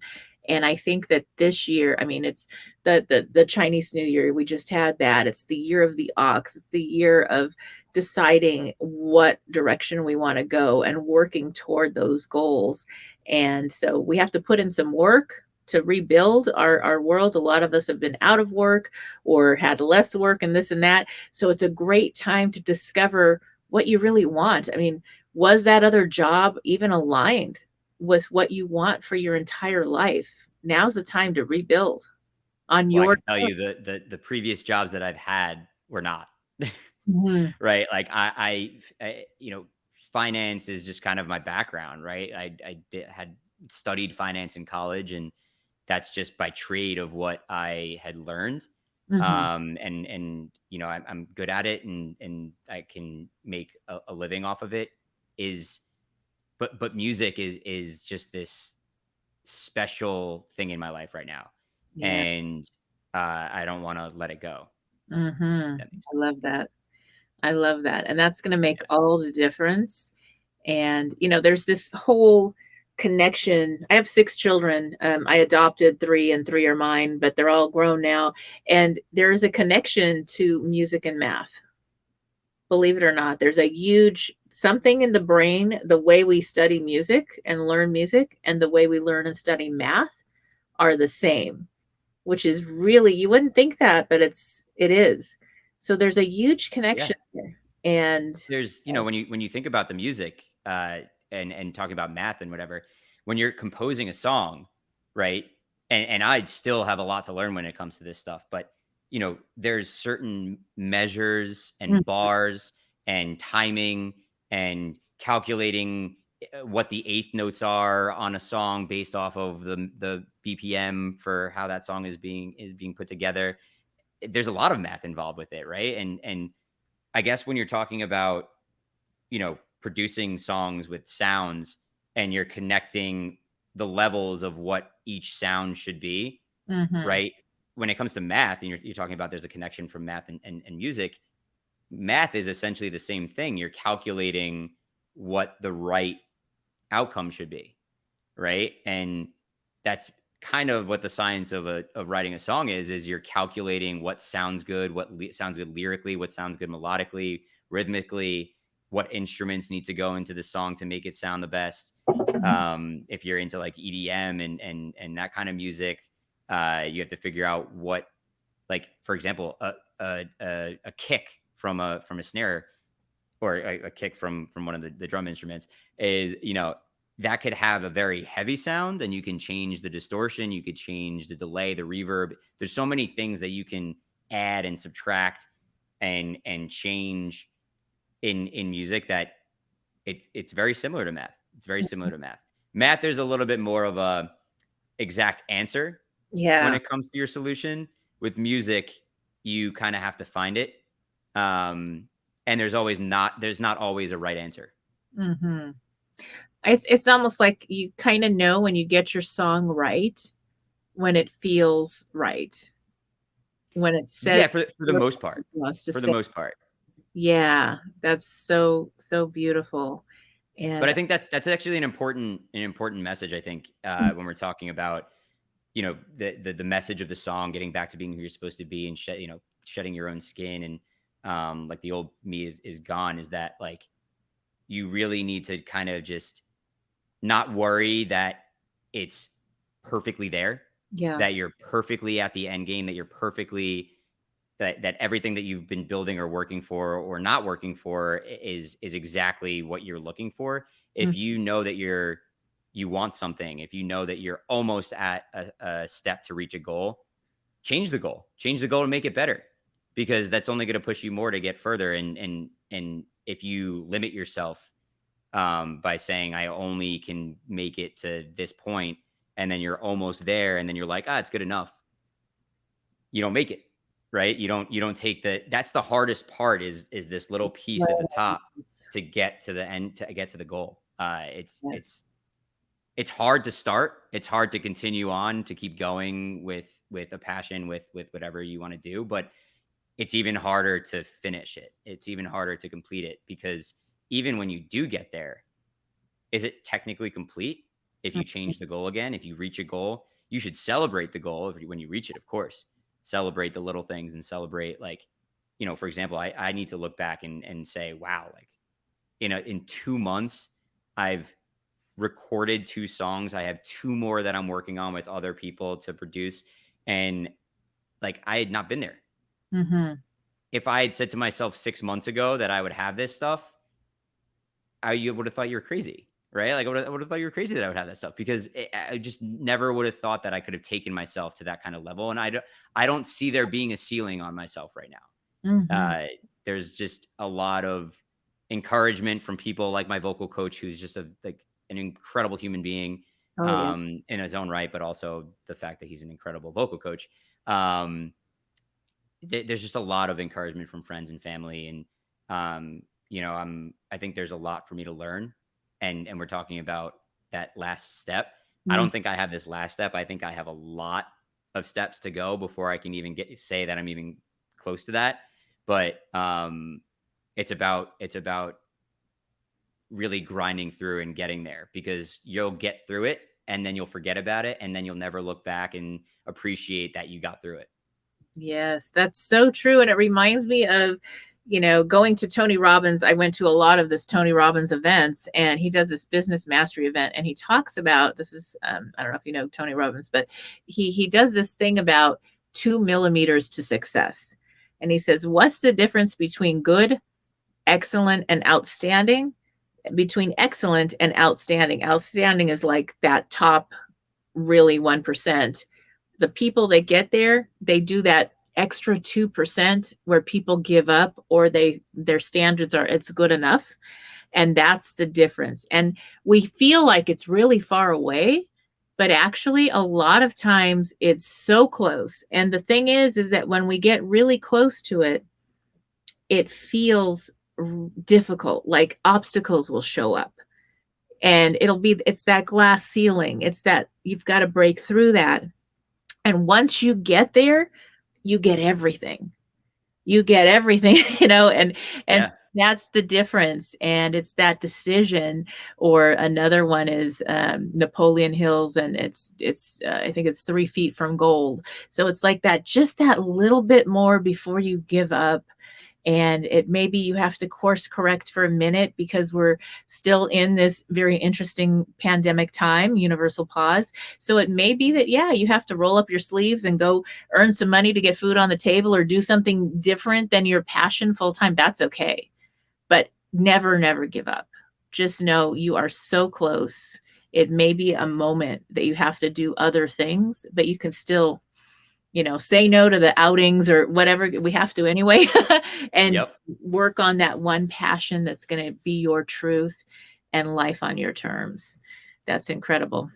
And I think that this year, I mean, it's the Chinese New Year. We just had that. It's the year of the ox. It's the year of deciding what direction we want to go and working toward those goals. And so we have to put in some work to rebuild our world. A lot of us have been out of work or had less work and this and that. So it's a great time to discover what you really want. I mean, was that other job even aligned with what you want for your entire life? Now's the time to rebuild on
Well,
your.
I can tell you the previous jobs that I've had were not. Right. Like I finance is just kind of my background, right? Had studied finance in college, and that's just by trade of what I had learned. And you know, I'm good at it, and I can make a living off of it. But music is just this special thing in my life right now,
Yeah.
and I don't want to let it go.
I
That makes
love that. I love that. And that's going to make
Yeah.
all the difference. And, you know, there's this whole connection. I have 6 children. I adopted 3 and 3 are mine, but they're all grown now. And there's a connection to music and math. Believe it or not, there's a huge something in the brain, the way we study music and learn music and the way we learn and study math are the same, which is really, you wouldn't think that, but it is. So there's a huge
Yeah.
connection there. And
There's, you know, when you think about the music, and talking about math and whatever, when you're composing a song, right? And I still have a lot to learn when it comes to this stuff, but you know, there's certain measures and bars and timing and calculating what the eighth notes are on a song based off of the BPM for how that song is being put together. There's a lot of math involved with it, right? And I guess when you're talking about, you know, producing songs with sounds and you're connecting the levels of what each sound should be, right? When it comes to math, and you're talking about there's a connection from math and music, math is essentially the same thing. You're calculating what the right outcome should be, right? And that's kind of what the science of writing a song is you're calculating what sounds good, what sounds good lyrically, what sounds good melodically, rhythmically, what instruments need to go into the song to make it sound the best. If you're into like EDM and that kind of music, you have to figure out what, like, for example, a kick from a snare, or a kick from one of the drum instruments is, you know, that could have a very heavy sound, and you can change the distortion, you could change the delay, the reverb. There's so many things that you can add and subtract and change in music that it's very similar to math. It's very similar to math. Math, there's a little bit more of a exact answer when
yeah,
it comes to your solution. With music, you kind of have to find it. And there's not always a right answer.
it's almost like you kind of know when you get your song right, when it feels right, when it says
Yeah, for the
what
most part.
it wants to
For the
say.
most part.
Yeah, that's so beautiful.
But I
And
think that's actually an important message, I think, when we're talking about, you know, the message of the song, getting back to being who you're supposed to be, and shedding your own skin, and like the old me is gone, is that like you really need to kind of just not worry that it's perfectly there,
yeah,
that you're perfectly at the end game, that you're perfectly, that everything that you've been building or working for or not working for is exactly what you're looking for. If
mm,
you know that you want something, if you know that you're almost at a step to reach a goal, change the goal to make it better, because that's only going to push you more to get further. And if you limit yourself, by saying I only can make it to this point, and then you're almost there, and then you're like, it's good enough, you don't make it, right? You don't take that's the hardest part, is this little piece at the top
yes,
to get to the end, to get to the goal. It's
yes,
it's hard to start. It's hard to continue on, to keep going with a passion, with whatever you want to do, but it's even harder to finish it. It's even harder to complete it, because even when you do get there, is it technically complete? If you change the goal again, if you reach a goal, you should celebrate the goal when you reach it, of course. Celebrate the little things, and celebrate, like, you know, for example, I need to look back and say, wow, like in 2 months, I've recorded 2 songs. I have 2 more that I'm working on with other people to produce. And like, I had not been there. If I had said to myself 6 months ago that I would have this stuff, you would have thought you were crazy, right? Like, I would have thought you were crazy that I would have that stuff, because I just never would have thought that I could have taken myself to that kind of level. And I don't see there being a ceiling on myself right now. There's just a lot of encouragement from people like my vocal coach, who's just an incredible human being,
Oh yeah.
in his own right, but also the fact that he's an incredible vocal coach. There's just a lot of encouragement from friends and family. And, I think there's a lot for me to learn. And we're talking about that last step. I don't think I have this last step. I think I have a lot of steps to go before I can even say that I'm even close to that. But it's about really grinding through and getting there, because you'll get through it and then you'll forget about it, and then you'll never look back and appreciate that you got through it.
Yes, that's so true. And it reminds me of, going to Tony Robbins. I went to a lot of this Tony Robbins events, and he does this business mastery event. And he talks about, this is, I don't know if you know Tony Robbins, but he does this thing about 2 millimeters to success. And he says, what's the difference between good, excellent, and outstanding? Between excellent and outstanding. Outstanding is like that top really 1%. The people that get there, they do that extra 2% where people give up, or their standards are, it's good enough. And that's the difference. And we feel like it's really far away, but actually a lot of times it's so close. And the thing is that when we get really close to it, it feels difficult, like obstacles will show up, and it's that glass ceiling. It's that you've got to break through that. And once you get there, you get everything, and
Yeah.
that's the difference. And it's that decision. Or another one is Napoleon Hills, and it's I think it's 3 feet from gold. So it's like that, just that little bit more before you give up. And maybe you have to course correct for a minute, because we're still in this very interesting pandemic time, universal pause. So it may be that, you have to roll up your sleeves and go earn some money to get food on the table, or do something different than your passion full time. That's okay. But never, never give up. Just know you are so close. It may be a moment that you have to do other things, but you can still say no to the outings or whatever we have to anyway, and work on that one passion that's going to be your truth and life on your terms. That's incredible.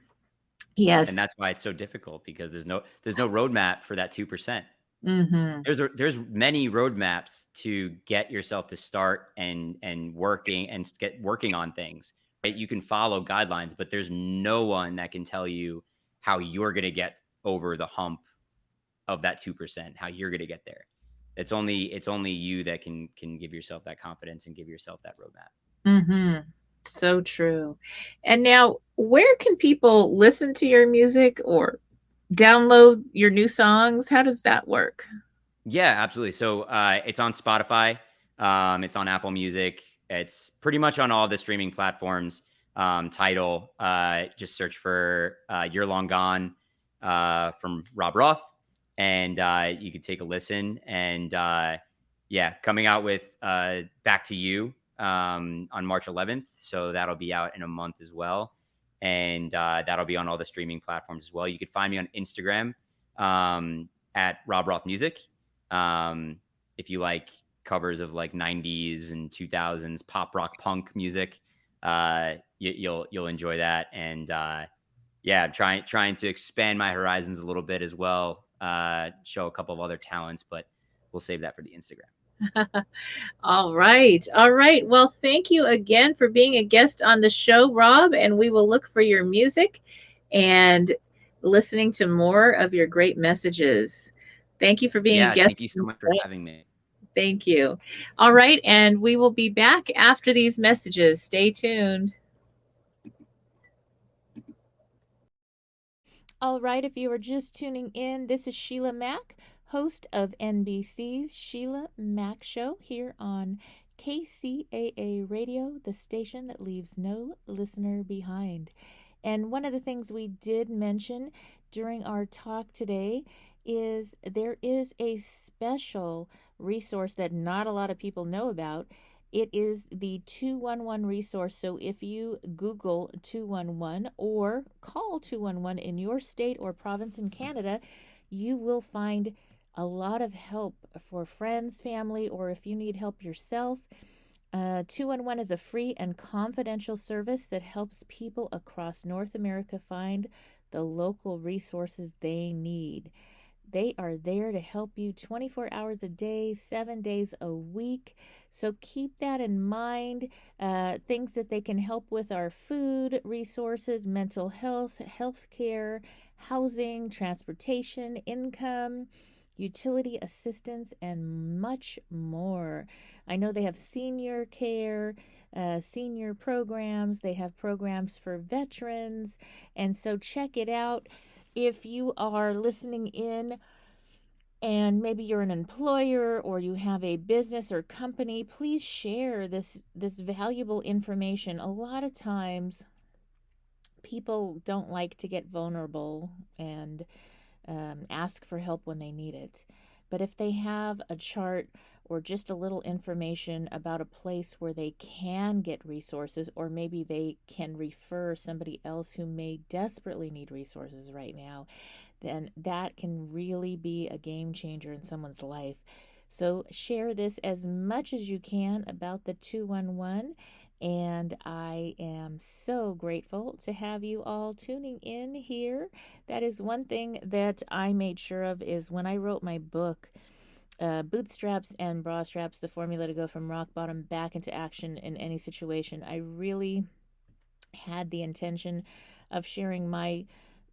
Yes.
And that's why it's so difficult, because there's no roadmap for that 2%.
Mm-hmm.
There's many roadmaps to get yourself to start and working and get working on things, right? You can follow guidelines, but there's no one that can tell you how you're going to get over the hump of that 2%, how you're going to get there. It's only you that can give yourself that confidence and give yourself that roadmap.
Mm-hmm. So true. And now, where can people listen to your music or download your new songs? How does that work?
Yeah, absolutely. So it's on Spotify. It's on Apple Music. It's pretty much on all the streaming platforms. Title, just search for You're Long Gone from Rob Roth, and you can take a listen. And coming out with Back to You on March 11th. So that'll be out in a month as well. And that'll be on all the streaming platforms as well. You can find me on Instagram at Rob Roth Music. If you like covers of like 90s and 2000s pop rock punk music, you'll enjoy that. And I'm trying to expand my horizons a little bit as well, show a couple of other talents, but we'll save that for the Instagram.
All right. Well, thank you again for being a guest on the show, Rob, and we will look for your music and listening to more of your great messages. Thank you for being a guest.
Thank you so much for having me.
Thank you. All right. And we will be back after these messages. Stay tuned. All right. If you are just tuning in, this is Sheila Mack, host of NBC's Sheila Mack Show here on KCAA Radio, the station that leaves no listener behind. And one of the things we did mention during our talk today is there is a special resource that not a lot of people know about. It is the 211 resource. So if you Google 211 or call 211 in your state or province in Canada, you will find a lot of help for friends, family, or if you need help yourself. 211 is a free and confidential service that helps people across North America find the local resources they need. They are there to help you 24 hours a day, 7 days a week. So keep that in mind. Things that they can help with are food resources, mental health, healthcare, housing, transportation, income, utility assistance, and much more. I know they have senior care, senior programs. They have programs for veterans. And so check it out. If you are listening in and maybe you're an employer or you have a business or company, please share this valuable information. A lot of times people don't like to get vulnerable and ask for help when they need it. But if they have a chart or just a little information about a place where they can get resources, or maybe they can refer somebody else who may desperately need resources right now, then that can really be a game changer in someone's life. So share this as much as you can about the 211. And I am so grateful to have you all tuning in here. That is one thing that I made sure of is when I wrote my book, Bootstraps and Bra Straps, the formula to go from rock bottom back into action in any situation. I really had the intention of sharing my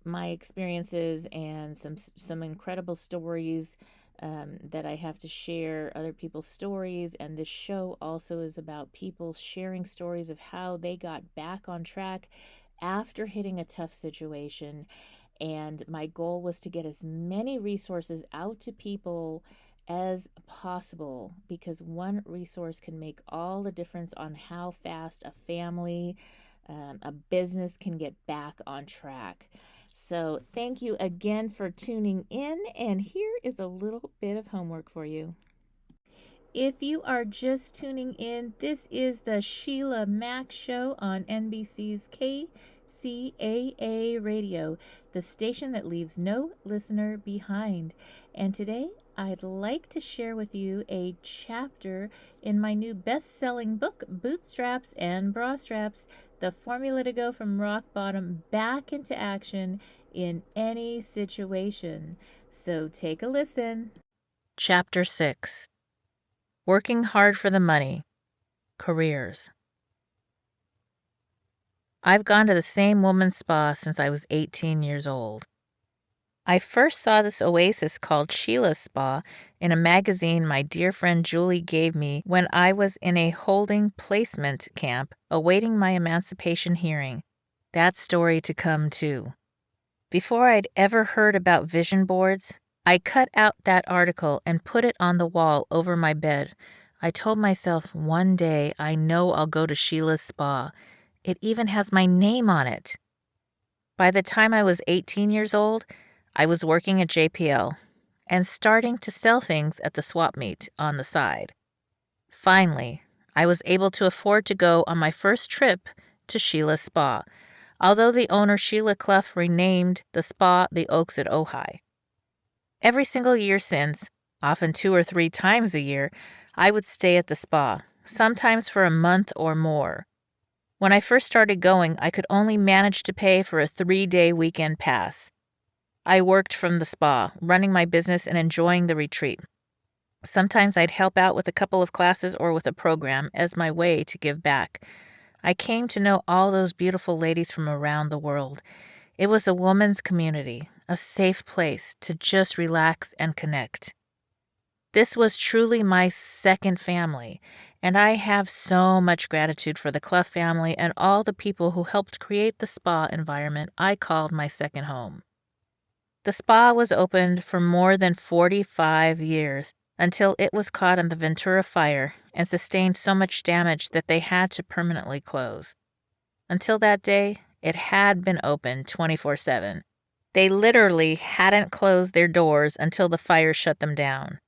experiences and some incredible stories that I have to share, other people's stories. And this show also is about people sharing stories of how they got back on track after hitting a tough situation. And my goal was to get as many resources out to people as possible, because one resource can make all the difference on how fast a family, a business can get back on track. So thank you again for tuning in, and here is a little bit of homework for you. If you are just tuning in, this is the Sheila Mack Show on NBC's KCAA Radio, the station that leaves no listener behind. And today, I'd like to share with you a chapter in my new best-selling book, Bootstraps and Bra Straps, the formula to go from rock bottom back into action in any situation. So take a listen. Chapter 6. Working Hard for the Money. Careers. I've gone to the same woman's spa since I was 18 years old. I first saw this oasis called Sheila's Spa in a magazine my dear friend Julie gave me when I was in a holding placement camp awaiting my emancipation hearing. That story to come too. Before I'd ever heard about vision boards, I cut out that article and put it on the wall over my bed. I told myself one day I know I'll go to Sheila's Spa. It even has my name on it. By the time I was 18 years old, I was working at JPL and starting to sell things at the swap meet on the side. Finally, I was able to afford to go on my first trip to Sheila's Spa, although the owner Sheila Clough renamed the spa the Oaks at Ojai. Every single year since, often 2 or 3 times a year, I would stay at the spa, sometimes for a month or more. When I first started going, I could only manage to pay for a 3-day weekend pass. I worked from the spa, running my business and enjoying the retreat. Sometimes I'd help out with a couple of classes or with a program as my way to give back. I came to know all those beautiful ladies from around the world. It was a woman's community, a safe place to just relax and connect. This was truly my second family, and I have so much gratitude for the Clough family and all the people who helped create the spa environment I called my second home. The spa was opened for more than 45 years until it was caught in the Ventura fire and sustained so much damage that they had to permanently close. Until that day, it had been open 24/7. They literally hadn't closed their doors until the fire shut them down.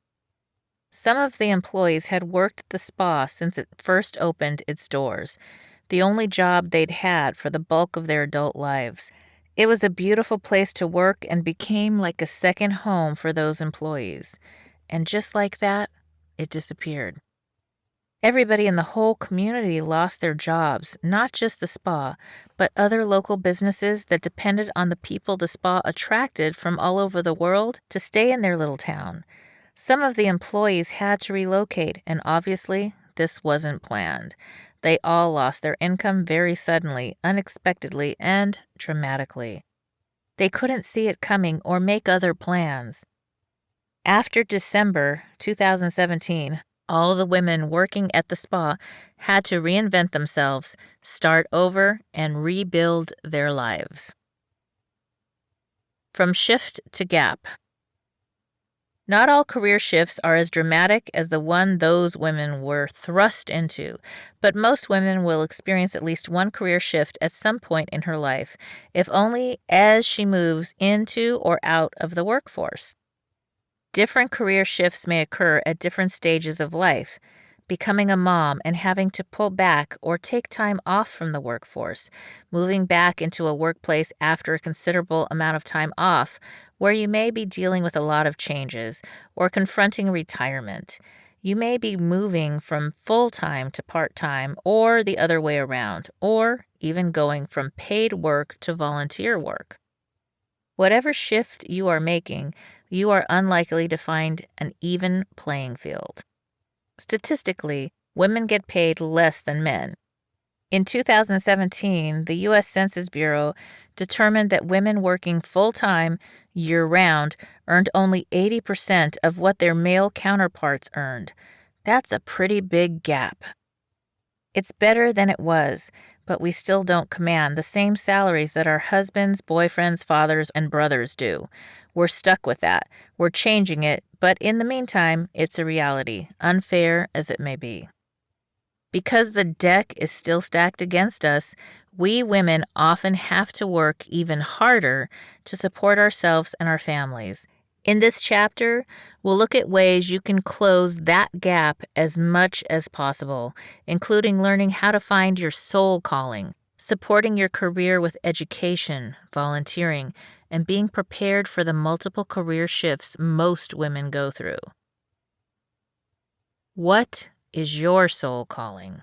Some of the employees had worked at the spa since it first opened its doors, the only job they'd had for the bulk of their adult lives. It was a beautiful place to work and became like a second home for those employees. And just like that, it disappeared. Everybody in the whole community lost their jobs, not just the spa, but other local businesses that depended on the people the spa attracted from all over the world to stay in their little town. Some of the employees had to relocate, and obviously, this wasn't planned. They all lost their income very suddenly, unexpectedly, and dramatically. They couldn't see it coming or make other plans. After December 2017, all the women working at the spa had to reinvent themselves, start over, and rebuild their lives. From shift to gap. Not all career shifts are as dramatic as the one those women were thrust into, but most women will experience at least one career shift at some point in her life, if only as she moves into or out of the workforce. Different career shifts may occur at different stages of life. Becoming a mom and having to pull back or take time off from the workforce, moving back into a workplace after a considerable amount of time off, where you may be dealing with a lot of changes, or confronting retirement. You may be moving from full-time to part-time, or the other way around, or even going from paid work to volunteer work. Whatever shift you are making, you are unlikely to find an even playing field. Statistically, women get paid less than men. In 2017, the U.S. Census Bureau determined that women working full-time, year-round, earned only 80% of what their male counterparts earned. That's a pretty big gap. It's better than it was, but we still don't command the same salaries that our husbands, boyfriends, fathers, and brothers do. We're stuck with that. We're changing it, but in the meantime, it's a reality, unfair as it may be. Because the deck is still stacked against us, we women often have to work even harder to support ourselves and our families. In this chapter, we'll look at ways you can close that gap as much as possible, including learning how to find your soul calling, supporting your career with education, volunteering, and being prepared for the multiple career shifts most women go through. What is your soul calling?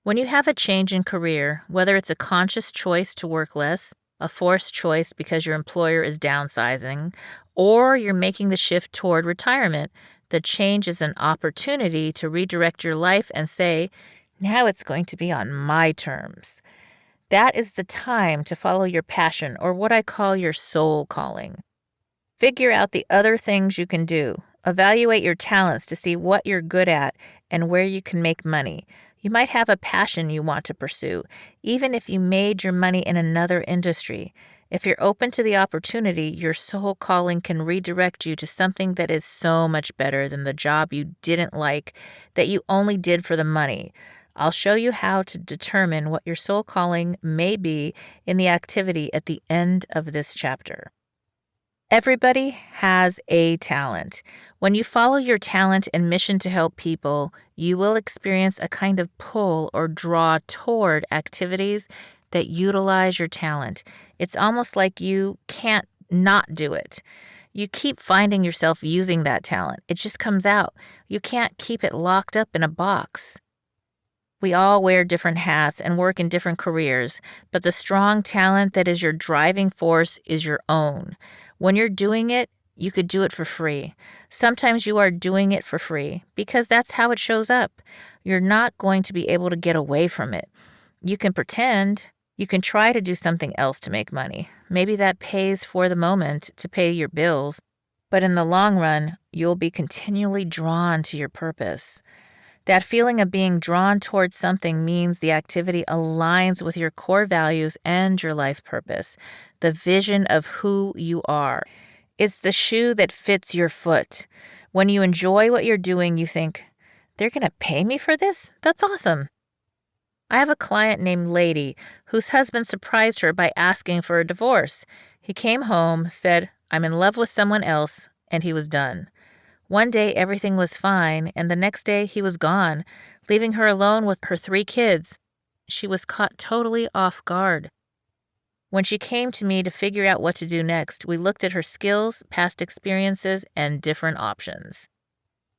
When you have a change in career, whether it's a conscious choice to work less, a forced choice because your employer is downsizing, or you're making the shift toward retirement, the change is an opportunity to redirect your life and say, now it's going to be on my terms. That is the time to follow your passion, or what I call your soul calling. Figure out the other things you can do. Evaluate your talents to see what you're good at and where you can make money. You might have a passion you want to pursue, even if you made your money in another industry. If you're open to the opportunity, your soul calling can redirect you to something that is so much better than the job you didn't like, that you only did for the money. I'll show you how to determine what your soul calling may be in the activity at the end of this chapter. Everybody has a talent. When you follow your talent and mission to help people, you will experience a kind of pull or draw toward activities that utilize your talent. It's almost like you can't not do it. You keep finding yourself using that talent. It just comes out. You can't keep it locked up in a box. We all wear different hats and work in different careers, but the strong talent that is your driving force is your own. When you're doing it, you could do it for free. Sometimes you are doing it for free because that's how it shows up. You're not going to be able to get away from it. You can pretend. You can try to do something else to make money. Maybe that pays for the moment to pay your bills, but in the long run, you'll be continually drawn to your purpose. That feeling of being drawn towards something means the activity aligns with your core values and your life purpose, the vision of who you are. It's the shoe that fits your foot. When you enjoy what you're doing, you think, they're going to pay me for this? That's awesome. I have a client named Lady whose husband surprised her by asking for a divorce. He came home, said, I'm in love with someone else, and he was done. One day, everything was fine, and the next day, he was gone, leaving her alone with her 3 kids. She was caught totally off guard. When she came to me to figure out what to do next, we looked at her skills, past experiences, and different options.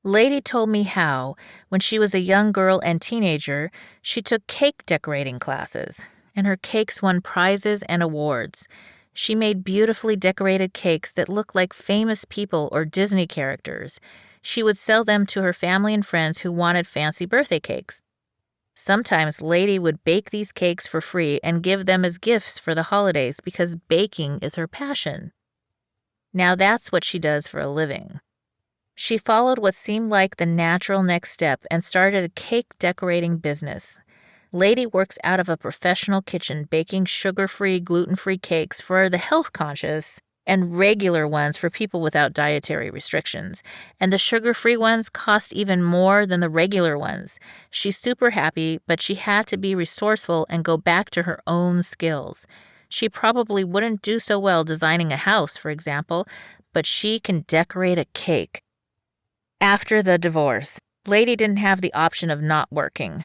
Lady told me how, when she was a young girl and teenager, she took cake decorating classes, and her cakes won prizes and awards. She made beautifully decorated cakes that looked like famous people or Disney characters. She would sell them to her family and friends who wanted fancy birthday cakes. Sometimes Lady would bake these cakes for free and give them as gifts for the holidays because baking is her passion. Now that's what she does for a living. She followed what seemed like the natural next step and started a cake decorating business. Lady works out of a professional kitchen baking sugar-free, gluten-free cakes for the health-conscious and regular ones for people without dietary restrictions. And the sugar-free ones cost even more than the regular ones. She's super happy, but she had to be resourceful and go back to her own skills. She probably wouldn't do so well designing a house, for example, but she can decorate a cake. After the divorce, Lady didn't have the option of not working.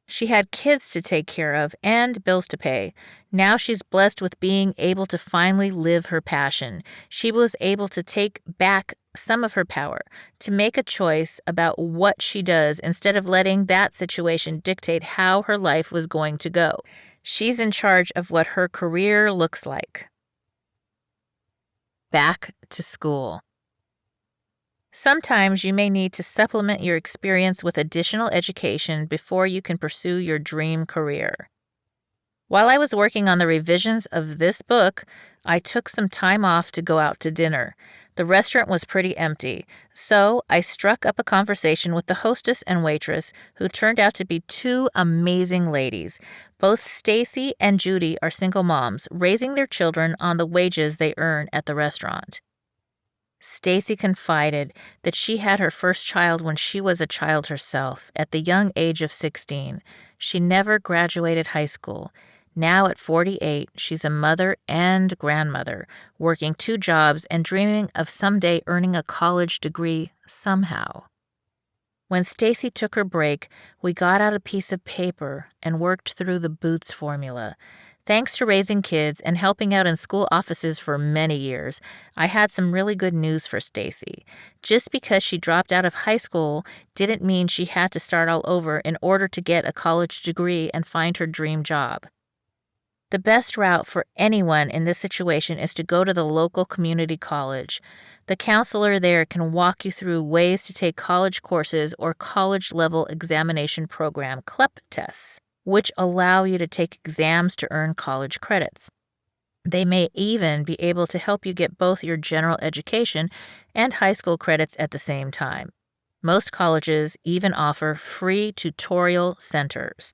She had kids to take care of and bills to pay. Now she's blessed with being able to finally live her passion. She was able to take back some of her power, to make a choice about what she does instead of letting that situation dictate how her life was going to go. She's in charge of what her career looks like. Back to school. Sometimes you may need to supplement your experience with additional education before you can pursue your dream career. While I was working on the revisions of this book, I took some time off to go out to dinner. The restaurant was pretty empty, so I struck up a conversation with the hostess and waitress, who turned out to be two amazing ladies. Both Stacy and Judy are single moms, raising their children on the wages they earn at the restaurant. Stacy confided that she had her first child when she was a child herself, at the young age of 16. She never graduated high school. Now at 48, she's a mother and grandmother, working 2 jobs and dreaming of someday earning a college degree somehow. When Stacy took her break, we got out a piece of paper and worked through the REBOOTS formula. Thanks to raising kids and helping out in school offices for many years, I had some really good news for Stacy. Just because she dropped out of high school didn't mean she had to start all over in order to get a college degree and find her dream job. The best route for anyone in this situation is to go to the local community college. The counselor there can walk you through ways to take college courses or college-level examination program CLEP tests, which allow you to take exams to earn college credits. They may even be able to help you get both your general education and high school credits at the same time. Most colleges even offer free tutorial centers.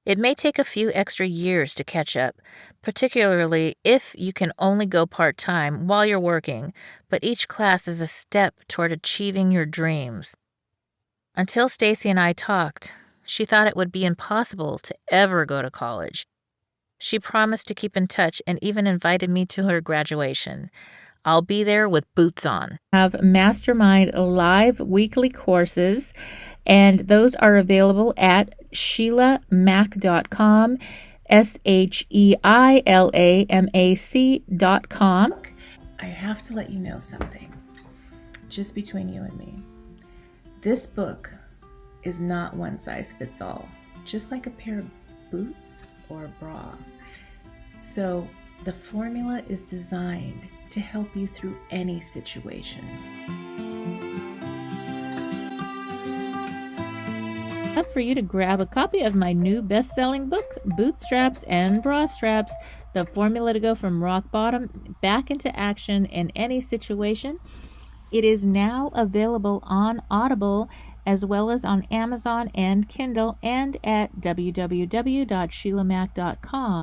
It may take a few extra years to catch up, particularly if you can only go part-time while you're working, but each class is a step toward achieving your dreams. Until Stacy and I talked, she thought it would be impossible to ever go to college. She promised to keep in touch and even invited me to her graduation. I'll be there with boots on. I have Mastermind live weekly courses, and those are available at SheilaMac.com, SheilaMac.com. I have to let you know something, just between you and me. This book is not one size fits all, just like a pair of boots or a bra. So the formula is designed to help you through any situation. Up for you to grab a copy of my new best-selling book, Bootstraps and Bra Straps, the formula to go from rock bottom back into action in any situation. It is now available on Audible, as well as on Amazon and Kindle, and at www.sheilamac.com.